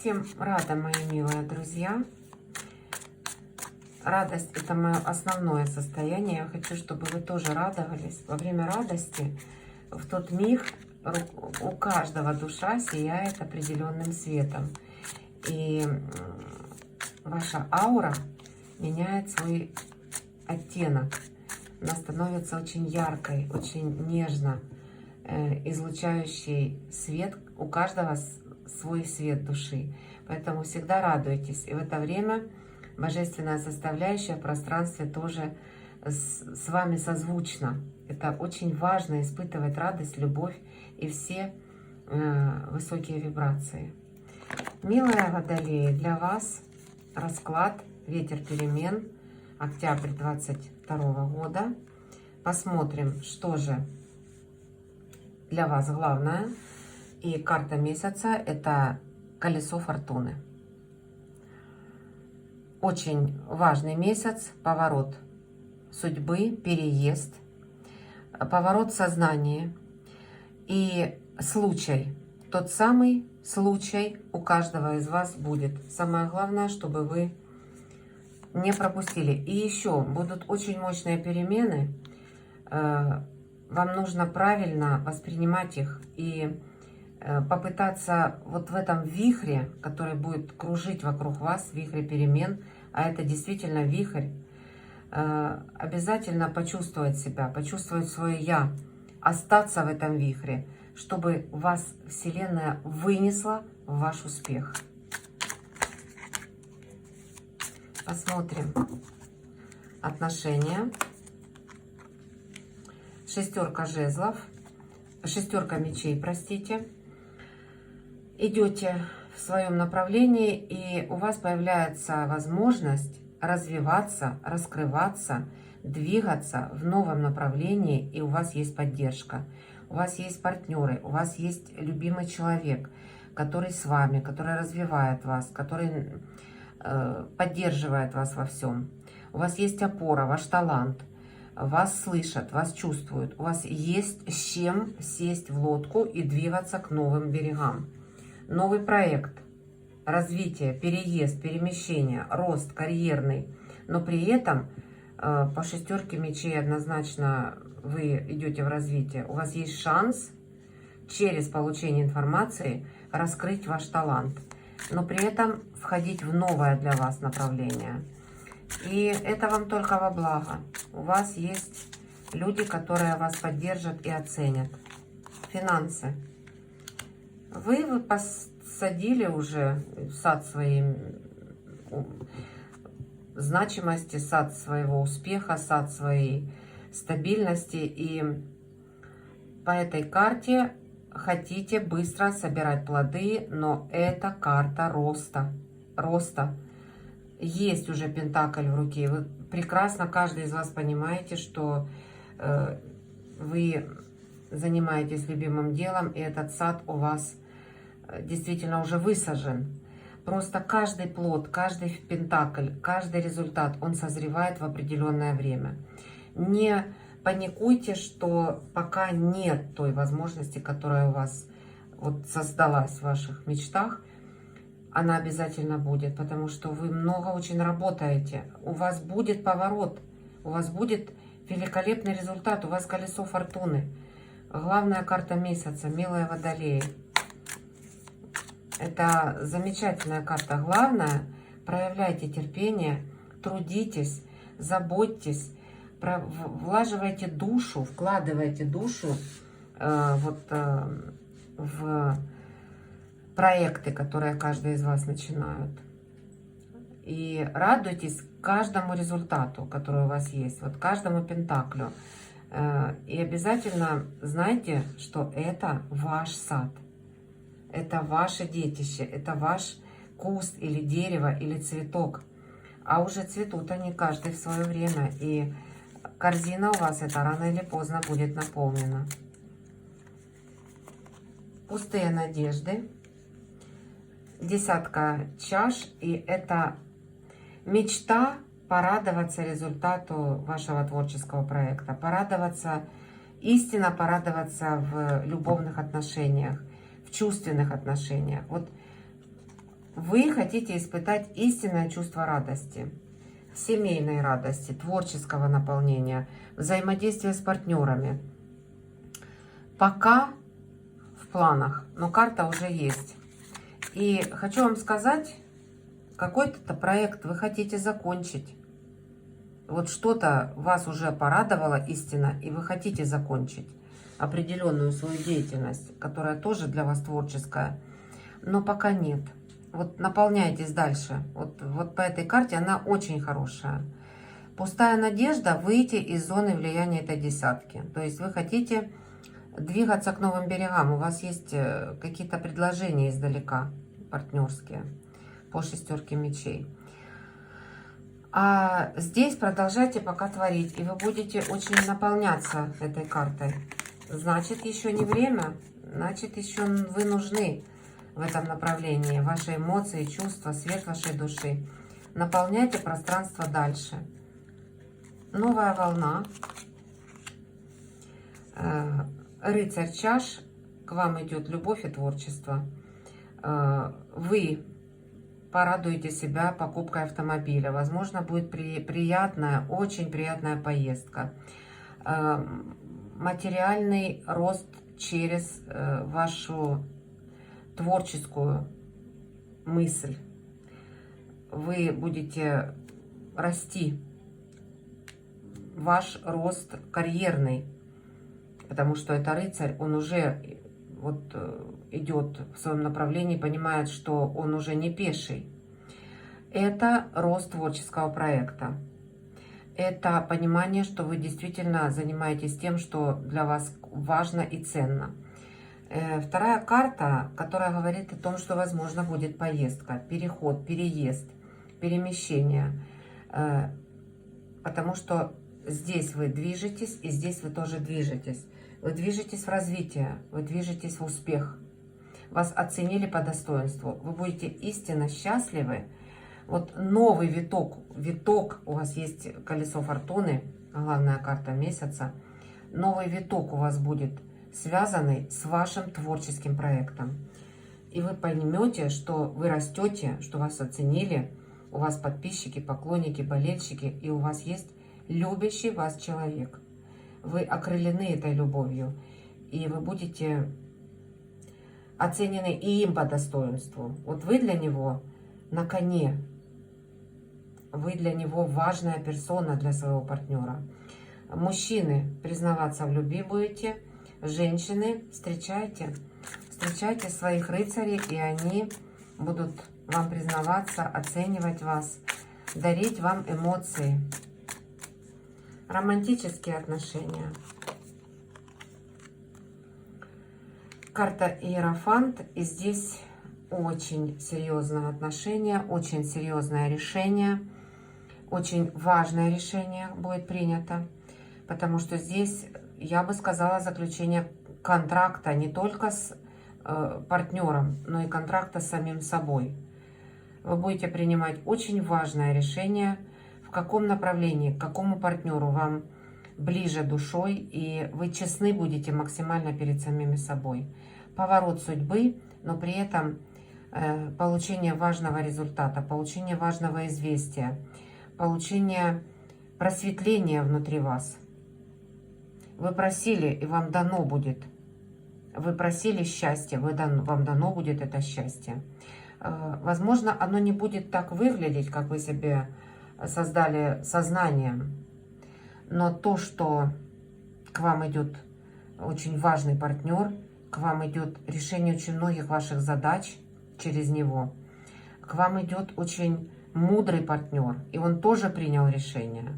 всем рада, мои милые друзья. Радость – это мое основное состояние. Я хочу, чтобы вы тоже радовались. Во время радости, в тот миг, у каждого душа сияет определенным светом. И ваша аура меняет свой оттенок. Она становится очень яркой, очень нежно излучающий свет. У каждого свой свет души. Поэтому всегда радуйтесь. И в это время божественная составляющая в пространстве тоже с вами созвучна. Это очень важно — испытывать радость, любовь и все высокие вибрации. Милые водолеи, для вас расклад «Ветер перемен», октябрь 2022 года. Посмотрим, что же для вас главное. И карта месяца — это колесо фортуны. Очень важный месяц, поворот судьбы, переезд, поворот сознания и случай. Тот самый случай у каждого из вас будет. Самое главное, чтобы вы не пропустили. И еще будут очень мощные перемены. Вам нужно правильно воспринимать их и попытаться вот в этом вихре, который будет кружить вокруг вас, вихре перемен, а это действительно вихрь, обязательно почувствовать себя, почувствовать свое «я», остаться в этом вихре, чтобы вас Вселенная вынесла в ваш успех. Посмотрим отношения. Шестерка жезлов, шестерка мечей, простите. Идете в своем направлении, и у вас появляется возможность развиваться, раскрываться, двигаться в новом направлении, и у вас есть поддержка, у вас есть партнеры, у вас есть любимый человек, который с вами, который развивает вас, который поддерживает вас во всем. У вас есть опора, ваш талант, вас слышат, вас чувствуют, у вас есть с чем сесть в лодку и двигаться к новым берегам. Новый проект, развитие, переезд, перемещение, рост карьерный. Но при этом по шестерке мечей однозначно вы идете в развитие. У вас есть шанс через получение информации раскрыть ваш талант. Но при этом входить в новое для вас направление. И это вам только во благо. У вас есть люди, которые вас поддержат и оценят. Финансы. Вы посадили уже сад своей значимости, сад своего успеха, сад своей стабильности. И по этой карте хотите быстро собирать плоды, но это карта роста. Есть уже пентакль в руке. Вы прекрасно, каждый из вас понимаете, что вы занимаетесь любимым делом, и этот сад у вас действительно уже высажен. Просто каждый плод, каждый пентакль, каждый результат, он созревает в определенное время. Не паникуйте, что пока нет той возможности, которая у вас вот создалась в ваших мечтах, она обязательно будет, потому что вы много очень работаете. У вас будет поворот, у вас будет великолепный результат, у вас колесо фортуны. Главная карта месяца, милые водолеи. Это замечательная карта. Главное, проявляйте терпение, трудитесь, заботьтесь, влаживайте душу, вкладывайте душу в проекты, которые каждый из вас начинают. И радуйтесь каждому результату, который у вас есть, вот каждому пентаклю. И обязательно знайте, что это ваш сад. Это ваше детище, это ваш куст или дерево, или цветок. А уже цветут они каждый в свое время. И корзина у вас это рано или поздно будет наполнена. Пустые надежды. Десятка чаш. И это мечта порадоваться результату вашего творческого проекта. Порадоваться, истинно порадоваться в любовных отношениях, в чувственных отношениях. Вот Вы хотите испытать истинное чувство радости, семейной радости, творческого наполнения, взаимодействия с партнерами. Пока в планах, но карта уже есть. И хочу вам сказать, какой-то проект вы хотите закончить. Вот что-то вас уже порадовало истинно, и вы хотите закончить определенную свою деятельность, которая тоже для вас творческая, но пока нет. Вот наполняйтесь дальше. Вот по этой карте она очень хорошая. Пустая надежда выйти из зоны влияния этой десятки. То есть вы хотите двигаться к новым берегам. У вас есть какие-то предложения издалека, партнерские, по шестерке мечей. А здесь продолжайте пока творить, и вы будете очень наполняться этой картой. Значит, еще не время, значит, еще вы нужны в этом направлении. Ваши эмоции, чувства, свет вашей души. Наполняйте пространство дальше. Новая волна. Рыцарь чаш. К вам идет любовь и творчество. Вы порадуете себя покупкой автомобиля. Возможно, будет приятная, очень приятная поездка. Материальный рост через вашу творческую мысль. Вы будете расти. Ваш рост карьерный, потому что это рыцарь, он уже вот идет в своем направлении, понимает, что он уже не пеший. Это рост творческого проекта. Это понимание, что вы действительно занимаетесь тем, что для вас важно и ценно. Вторая карта, которая говорит о том, что, возможно, будет поездка, переход, переезд, перемещение. Потому что здесь вы движетесь, и здесь вы тоже движетесь. Вы движетесь в развитие, вы движетесь в успех. Вас оценили по достоинству. Вы будете истинно счастливы. Вот новый виток, у вас есть колесо фортуны, главная карта месяца. Новый виток у вас будет связанный с вашим творческим проектом. И вы поймете, что вы растете, что вас оценили, у вас подписчики, поклонники, болельщики, и у вас есть любящий вас человек. Вы окрылены этой любовью, и вы будете оценены и им по достоинству. Вот вы для него на коне, вы для него важная персона для своего партнера. Мужчины, признаваться в любви будете. Женщины, встречайте своих рыцарей, и они будут вам признаваться, оценивать вас, дарить вам эмоции. Романтические отношения. Карта Иерофант, и здесь очень серьезное отношение, очень серьезное решение, очень важное решение будет принято, потому что здесь, я бы сказала, заключение контракта не только с партнером, но и контракта с самим собой. Вы будете принимать очень важное решение, в каком направлении, к какому партнеру вам ближе душой, и вы честны будете максимально перед самими собой. Поворот судьбы, но при этом получение важного результата, получение важного известия, получение просветления внутри вас. Вы просили, и вам дано будет. Вы просили счастья, вам дано будет это счастье. Возможно, оно не будет так выглядеть, как вы себе создали сознанием. Но то, что к вам идет очень важный партнер, к вам идет решение очень многих ваших задач через него, к вам идет очень мудрый партнер, и он тоже принял решение.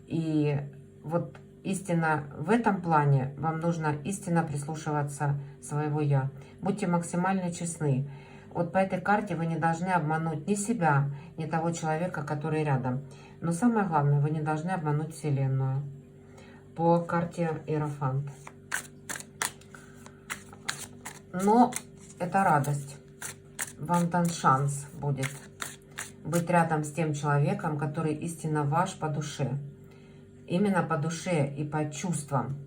И вот истинно в этом плане вам нужно истинно прислушиваться своего «я». Будьте максимально честны. Вот по этой карте вы не должны обмануть ни себя, ни того человека, который рядом. Но самое главное, вы не должны обмануть Вселенную. По карте Иерофант. Но это радость. Вам дан шанс будет быть рядом с тем человеком, который истинно ваш по душе. Именно по душе и по чувствам.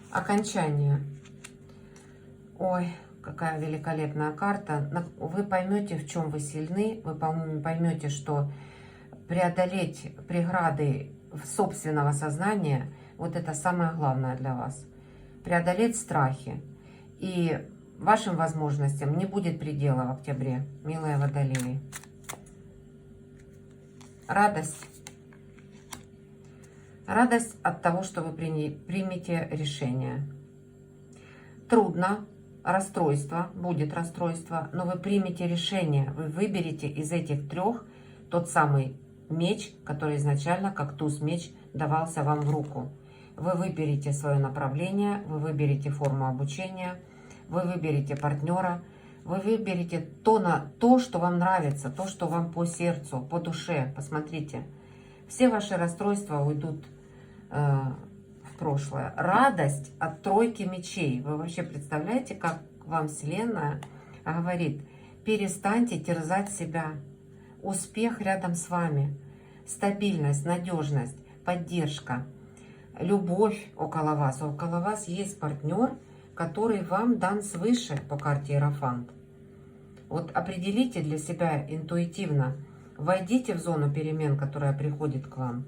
Окончание. Ой, Какая великолепная карта. Вы поймете, в чем вы сильны, вы поймете, что преодолеть преграды собственного сознания, вот это самое главное для вас. Преодолеть страхи. И вашим возможностям не будет предела в октябре, милые водолеи. Радость. Радость от того, что вы примете решение. Трудно, расстройство, будет расстройство, но вы примете решение. Вы выберете из этих трех тот самый меч, который изначально, как туз-меч, давался вам в руку. Вы выберете свое направление, вы выберете форму обучения, вы выберете партнера, вы выберете то, что вам нравится, то, что вам по сердцу, по душе. Посмотрите, все ваши расстройства уйдут в прошлое. Радость от тройки мечей. Вы вообще представляете, как вам Вселенная говорит: перестаньте терзать себя. Успех рядом с вами. Стабильность, надежность, поддержка, любовь около вас. Около вас есть партнер, который вам дан свыше по карте Иерофант. Вот определите для себя интуитивно. Войдите в зону перемен, которая приходит к вам.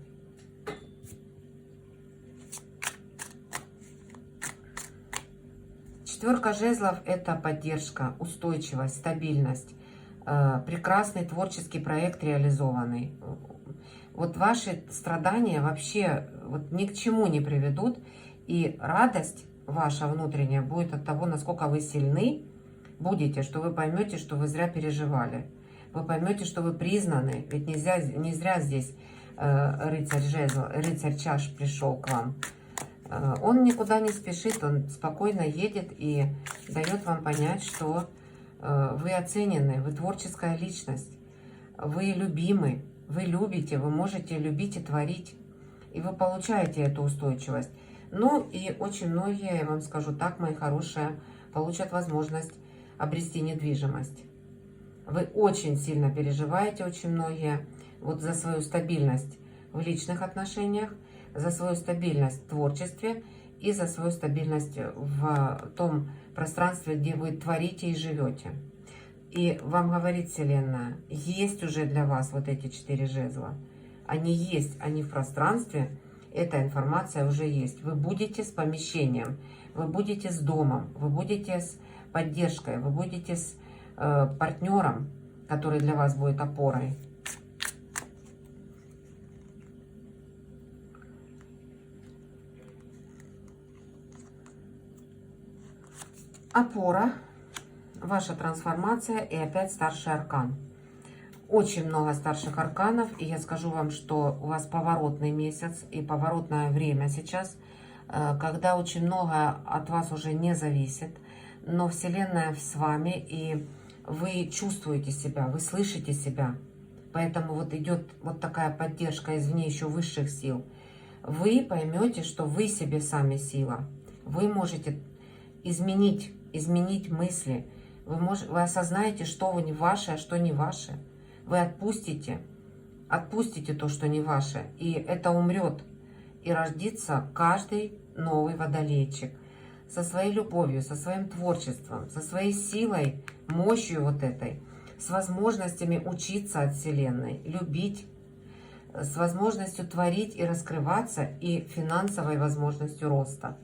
Четверка жезлов – это поддержка, устойчивость, стабильность, прекрасный творческий проект реализованный. Вот ваши страдания вообще вот ни к чему не приведут, и радость ваша внутренняя будет от того, насколько вы сильны будете, что вы поймете, что вы зря переживали. Вы поймете, что вы признаны, ведь не зря здесь рыцарь чаш пришел к вам. Он никуда не спешит, он спокойно едет и дает вам понять, что вы оценены, вы творческая личность, вы любимы, вы любите, вы можете любить и творить, и вы получаете эту устойчивость. Ну и очень многие, я вам скажу так, мои хорошие, получат возможность обрести недвижимость. Вы очень сильно переживаете, очень многие, вот за свою стабильность в личных отношениях, за свою стабильность в творчестве и за свою стабильность в том пространстве, где вы творите и живете. И вам говорит Вселенная, есть уже для вас вот эти 4 жезла. Они есть, они в пространстве, эта информация уже есть. Вы будете с помещением, вы будете с домом, вы будете с поддержкой, вы будете с партнером, который для вас будет опорой. Опора, ваша трансформация и опять старший аркан. Очень много старших арканов, и я скажу вам, что у вас поворотный месяц и поворотное время сейчас, когда очень много от вас уже не зависит, но Вселенная с вами, и вы чувствуете себя, вы слышите себя. Поэтому вот идет вот такая поддержка извне еще высших сил. Вы поймете, что вы себе сами сила. Вы можете изменить мысли. Вы осознаете, что вы не ваше, а что не ваше. Вы отпустите то, что не ваше, и это умрет. И родится каждый новый водолейчик со своей любовью, со своим творчеством, со своей силой, мощью вот этой, с возможностями учиться от Вселенной, любить, с возможностью творить и раскрываться, и финансовой возможностью роста.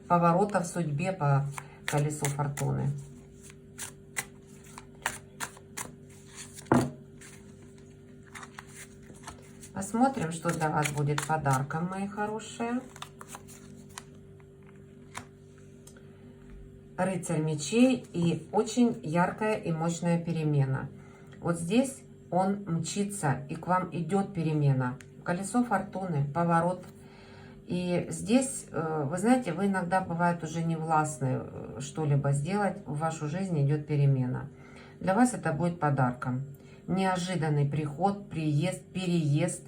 Поворота в судьбе по колесу фортуны. Посмотрим, что для вас будет подарком, мои хорошие. Рыцарь мечей и очень яркая и мощная перемена. Вот здесь он мчится, и к вам идет перемена. Колесо фортуны, поворот. И здесь, вы знаете, вы иногда, бывает, уже не властны что-либо сделать. В вашу жизнь идет перемена. Для вас это будет подарком. Неожиданный приход, приезд, переезд,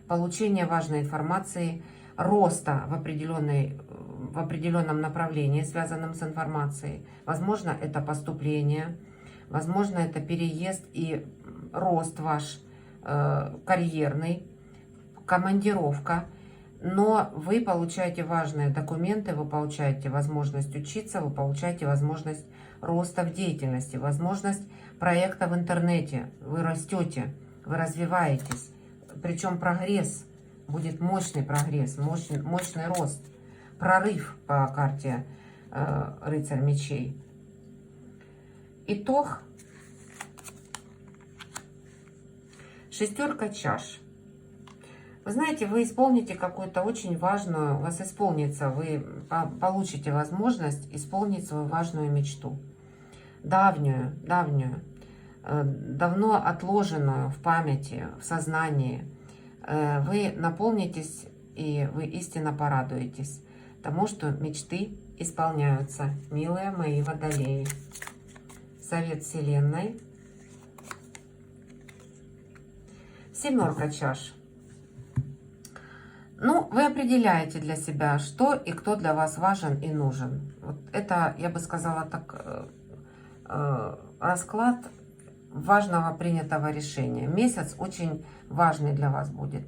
получение важной информации, роста в определенном направлении, связанном с информацией. Возможно, это поступление, возможно, это переезд и рост ваш карьерный, командировка. но вы получаете важные документы, вы получаете возможность учиться, вы получаете возможность роста в деятельности, возможность проекта в интернете. Вы растете, вы развиваетесь. Причем прогресс, будет мощный прогресс, мощный рост, прорыв по карте рыцарь мечей. Итог. Шестерка чаш. Вы знаете, вы исполните какую-то очень важную, у вас исполнится, вы получите возможность исполнить свою важную мечту. Давнюю, давно отложенную в памяти, в сознании. Вы наполнитесь и вы истинно порадуетесь тому, что мечты исполняются, милые мои водолеи. Совет Вселенной. Семерка чаш. Ну, вы определяете для себя, что и кто для вас важен и нужен. Вот это, я бы сказала так, расклад важного принятого решения. Месяц очень важный для вас будет.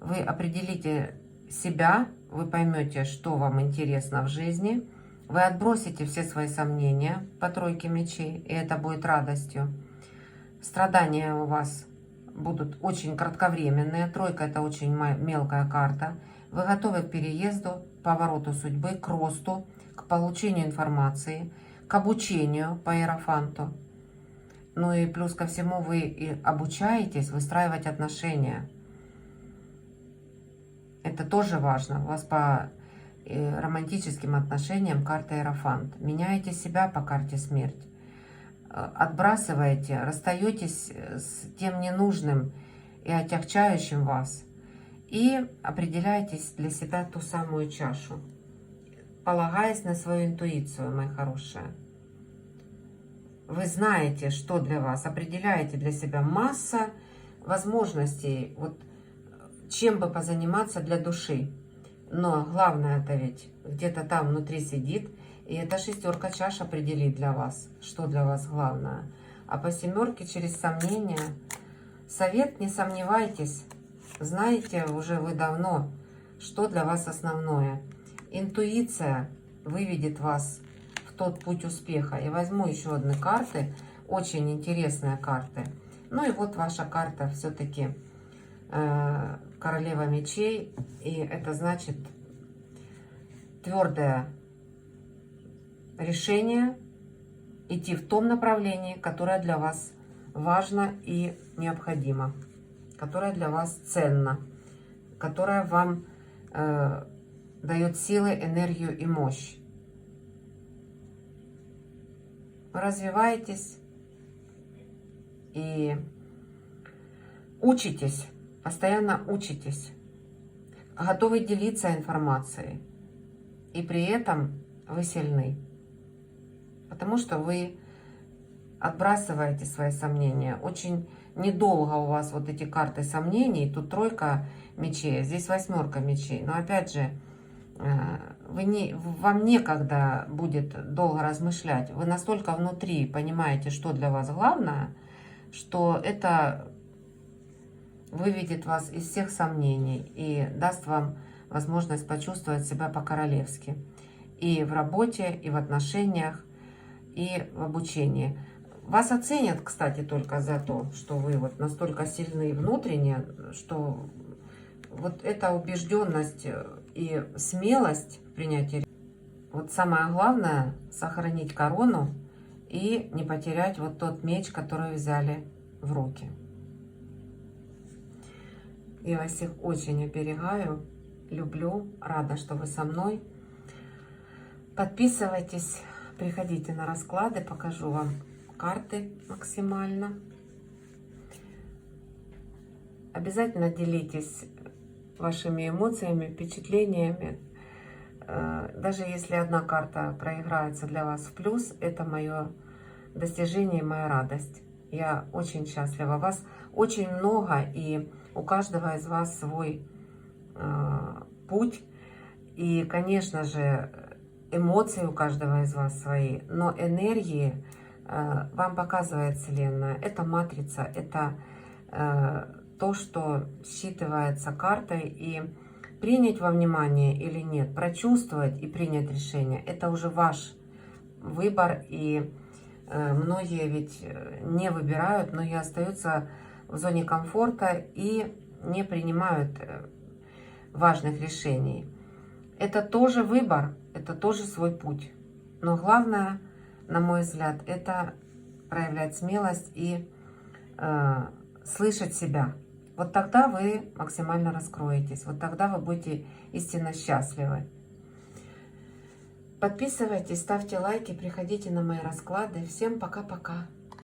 Вы определите себя, вы поймете, что вам интересно в жизни. Вы отбросите все свои сомнения по тройке мечей, и это будет радостью. Страдания у вас будут очень кратковременные. Тройка — это очень мелкая карта. Вы готовы к переезду, повороту судьбы, к росту, к получению информации, к обучению по иерофанту. Ну и плюс ко всему вы и обучаетесь выстраивать отношения. Это тоже важно. У вас по романтическим отношениям карта иерофант. Меняете себя по карте смерть. Отбрасываете, расстаетесь с тем ненужным и отягчающим вас. И определяетесь для себя ту самую чашу, полагаясь на свою интуицию, моя хорошая. Вы знаете, что для вас, определяете для себя масса возможностей, вот чем бы позаниматься для души. Но главное это ведь где-то там внутри сидит, и эта шестерка чаш определит для вас, что для вас главное. А по семерке через сомнения совет: не сомневайтесь, знаете уже вы давно, что для вас основное. Интуиция выведет вас в тот путь успеха. Я возьму еще одни карты, очень интересные карты. Ну и вот ваша карта все-таки королева мечей, и это значит твердое решение идти в том направлении, которое для вас важно и необходимо, которое для вас ценно, которое вам дает силы, энергию и мощь. Вы развиваетесь и учитесь, постоянно учитесь, готовы делиться информацией, и при этом вы сильны, потому что вы отбрасываете свои сомнения. Очень недолго у вас вот эти карты сомнений, тут тройка мечей, здесь восьмерка мечей, но опять же, вам некогда будет долго размышлять. Вы настолько внутри понимаете, что для вас главное, что это выведет вас из всех сомнений и даст вам возможность почувствовать себя по-королевски. И в работе, и в отношениях, и в обучении. Вас оценят, кстати, только за то, что вы вот настолько сильны внутренне, что вот эта убежденность и смелость в принятии. Вот самое главное — сохранить корону и не потерять вот тот меч, который взяли в руки. Я вас всех очень оберегаю, люблю, рада, что вы со мной. Подписывайтесь, приходите на расклады, покажу вам карты максимально. Обязательно делитесь вашими эмоциями, впечатлениями. Даже если одна карта проиграется для вас в плюс, это мое достижение, моя радость. Я очень счастлива. Вас очень много, и у каждого из вас свой путь. И, конечно же, эмоции у каждого из вас свои, но энергии вам показывает Вселенная. Это матрица, это то, что считывается картой, и принять во внимание или нет, прочувствовать и принять решение, это уже ваш выбор. И многие ведь не выбирают, но и остаются в зоне комфорта и не принимают важных решений. Это тоже выбор, это тоже свой путь. Но главное, на мой взгляд, это проявлять смелость и слышать себя. Вот тогда вы максимально раскроетесь, вот тогда вы будете истинно счастливы. Подписывайтесь, ставьте лайки, приходите на мои расклады. Всем пока-пока.